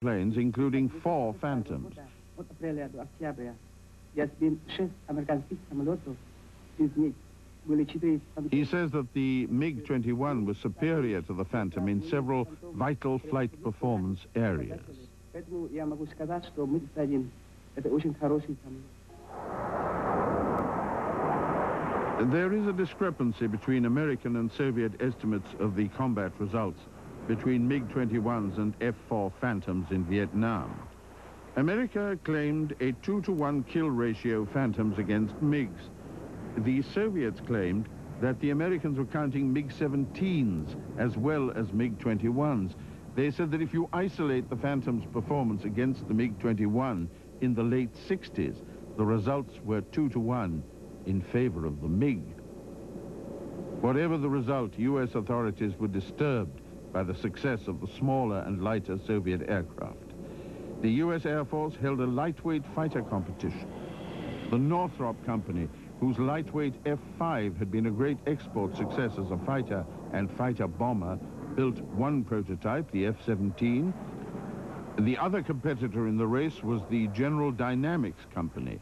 planes, including 4 Phantoms. He says that the Mig-21 was superior to the Phantom in several vital flight performance areas. There is a discrepancy between American and Soviet estimates of the combat results between MiG-21s and F-4 Phantoms in Vietnam. America claimed a 2-to-1 kill ratio Phantoms against MiGs. The Soviets claimed that the Americans were counting MiG-17s as well as MiG-21s. They said that if you isolate the Phantom's performance against the MiG-21 in the late 60s, the results were 2-to-1 in favor of the MiG. Whatever the result, US authorities were disturbed by the success of the smaller and lighter Soviet aircraft. The US Air Force held a lightweight fighter competition. The Northrop Company, whose lightweight F-5 had been a great export success as a fighter and fighter bomber, built one prototype, the F-17. The other competitor in the race was the General Dynamics Company.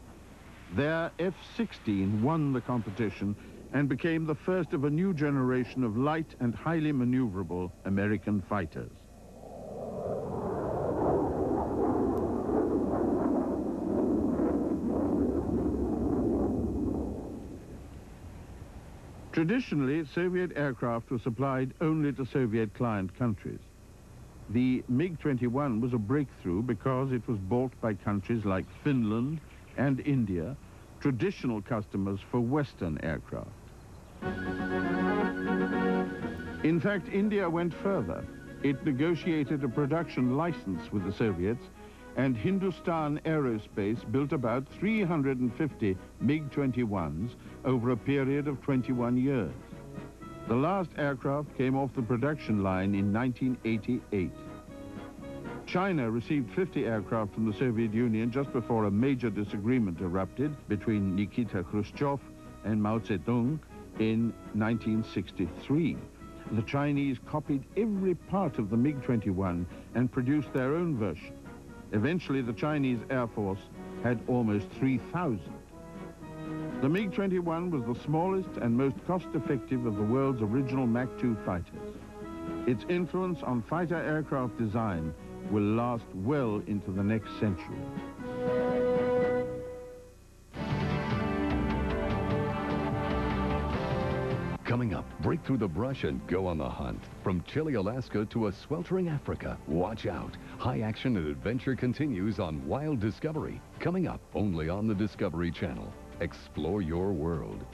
Their F-16 won the competition and became the first of a new generation of light and highly maneuverable American fighters. Traditionally, Soviet aircraft were supplied only to Soviet client countries. The MiG-21 was a breakthrough because it was bought by countries like Finland and India, traditional customers for Western aircraft. In fact, India went further. It negotiated a production license with the Soviets, and Hindustan Aerospace built about 350 MiG-21s over a period of 21 years. The last aircraft came off the production line in 1988. China received 50 aircraft from the Soviet Union just before a major disagreement erupted between Nikita Khrushchev and Mao Zedong in 1963. The Chinese copied every part of the MiG-21 and produced their own version. Eventually, the Chinese Air Force had almost 3,000. The MiG-21 was the smallest and most cost-effective of the world's original Mach 2 fighters. Its influence on fighter aircraft design will last well into the next century. Coming up, break through the brush and go on the hunt. From chilly Alaska to a sweltering Africa, watch out. High action and adventure continues on Wild Discovery. Coming up only on the Discovery Channel. Explore your world.